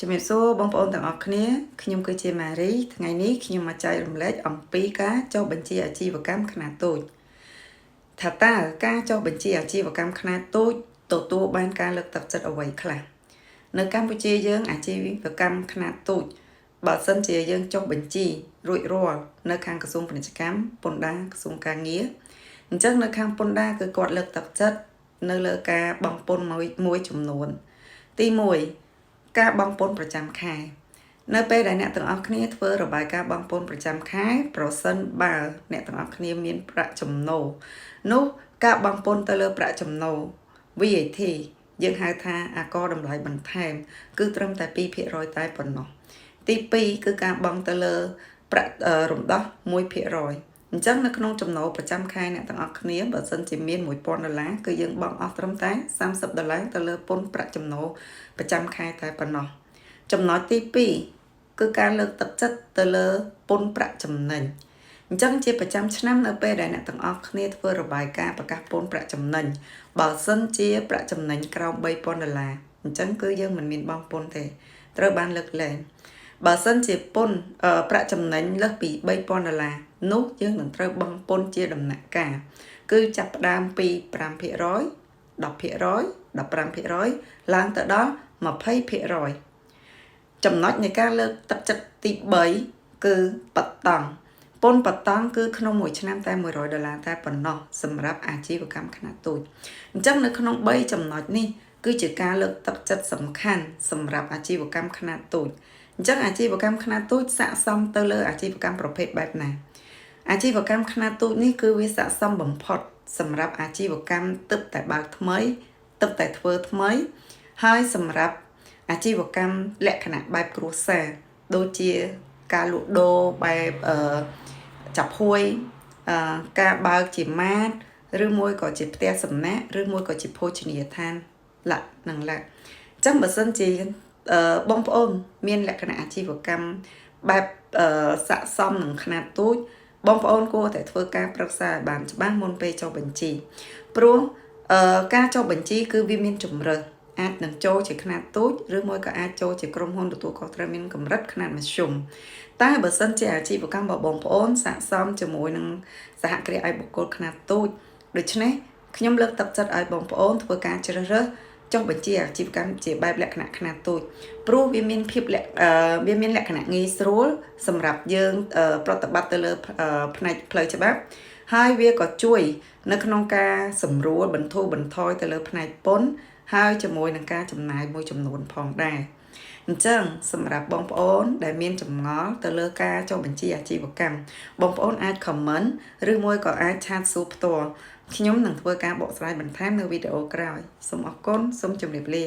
ជំរាបសួរបងប្អូនទាំងអស់គ្នាខ្ញុំគឺជាម៉ារីថ្ងៃនេះខ្ញុំមកចែករំលែកអំពីការចុះបញ្ជីអាជីវកម្មខ្នាតតូចថាតើការចុះបញ្ជីអាជីវកម្មខ្នាតតូចទទួលបានការលើកទឹកចិត្តអ្វីខ្លះនៅកម្ពុជាយើងអាជីវកម្មខ្នាតតូចបើសិនជាយើងចុះបញ្ជីរួចរាល់នៅខាងក្រសួងពាណិជ្ជកម្មពន្ធដារក្រសួងការងារអញ្ចឹងនៅខាងពន្ធដារគឺគាត់លើកទឹកចិត្តនៅលើការបង់ពន្ធមួយចំនួនទី1ការបង់ពន្ធប្រចាំខែនៅពេលដែលអ្នកទាំងអស់គ្នាធ្វើរបាយការណ៍បង់ពន្ធប្រចាំខែប្រសិនបើអ្នកទាំងអស់គ្នាមានប្រាក់ចំណូលនោះការបង់ពន្ធទៅលើប្រាក់ចំណូល VAT យើងហៅថាអាករតម្លៃបន្ថែមគឺត្រឹមតែ 2% តែប៉ុណ្ណោះទី2គឺការបង់ទៅលើប្រាក់រំដោះ 1%អញ្ចឹងនៅក្នុងចំណូលប្រចាំខែអ្នកទាំងអស់គ្នាបើសិនជាមាន$1000គឺយើងបង់អស់ត្រឹមតែ$30ទៅលើពន្ធប្រាក់ចំណូលប្រចាំខែតែប៉ុណ្ណោះចំណុចទី2គឺការលើកទឹកចិត្តទៅលើពន្ធប្រាក់ចំណេញអញ្ចឹងជាប្រចាំឆ្នាំនៅពេលដែលអ្នកទាំងអស់គ្នាធ្វើរបាយការណ៍ប្រកាសពន្ធប្រាក់ចំណេញបើសិនជាប្រាក់ចំណេញក្រោម$3000អញ្ចឹងគឺយើងមិនមានបង់ពន្ធទេត្រូវបានលើកលែងបើសិនជាពន្ធប្រាក់ចំណេញលើសពី$3000នោះយើងនឹងត្រូវបង់ពន្ធជាដំណាក់កាលគឺចាប់ផ្ដើមពី 5% 10% 15% ឡើងទៅដល់ 20% ចំណុចនៃការលើកទឹកចិត្តទី3គឺបតង់ពន្ធបតង់គឺក្នុងមួយឆ្នាំតែ$100តែប៉ុណ្ណោះសម្រាប់អាជីវកម្មខ្នាតតូចអញ្ចឹងនៅក្នុង3ចំណុចនេះគឺជាការលើកទឹកចិត្តសំខាន់សម្រាប់អាជីវកម្មខ្នាតតូចអញ្ចឹងអាជីវកម្មខ្នាតតូចស័ក្តិសមទៅលើអាជីវកម្មប្រភេទបែបណាអាជីវកម្មខ្នាតតូចនេះគឺវាស័ក្តិសមបំផុតសម្រាប់អាជីវកម្មទឹកតែបើកថ្មីទឹកតែធ្វើថ្មីហើយសម្រាប់អាជីវកម្មលក្ខណៈបែបគ្រួសារដូចជាការលក់ដូរបែបចាប់ហួយការបើកជាម៉ាតឬមួយក៏ជាផ្ទះសំណាក់ឬមួយក៏ជាភោជនីយដ្ឋានលក្ខនឹងលក្ខអញ្ចឹងបើសិនជាបងប្អូនមានលក្ខណៈអាជីវកម្មបែបស័ក្តិសមនឹងខ្នាតតូចបងប្អូនគួរតែធ្វើការប្រឹក្សាឲ្យបានច្បាស់មុនពេលចុះបញ្ជីព្រោះការចុះបញ្ជីគឺវាមានជម្រើសអាចនឹងចូលជាខ្នាតតូចឬមួយក៏អាចចូលជាក្រុមហ៊ុនទទួលខុសត្រូវមានកម្រិតខ្នាតមធ្យមតែបើសិនជាអាជីវកម្មរបស់បងប្អូនស័ក្តិសមជាមួយនឹងសហគ្រាសឯកបុគ្គលខ្នាតតូចដូច្នេះខ្ញុំលើកទឹកចិត្តឲ្យបងប្អូនធ្វើការជ្រើសរើសចុះបញ្ជីអាជីវកម្មជាបែបលក្ខណៈខ្នាតតូចព្រោះវាមានលក្ខណៈងាយស្រួលសម្រាប់យើងប្រតិបត្តិទៅលើផ្នែកផ្លូវច្បាប់ហើយវាក៏ជួយនៅក្នុងការសម្រួលបន្ធូរបន្ថយទៅលើផ្នែកពន្ធហើយជាមួយនឹងការចំណាយមួយចំនួនផងដែរអញ្ចឹងសម្រាប់បងប្អូនដែលមានចម្ងល់ទៅលើការចុះបញ្ជីអាជីវកម្មបងប្អូនអាច comment ឬមួយក៏អាចឆាតសួរផ្ទាល់ខ្ញុំនឹងធ្វើការបកស្រាយបន្ថែមនៅវីដេអូក្រោយសូមអរគុណសូមជម្រាបលា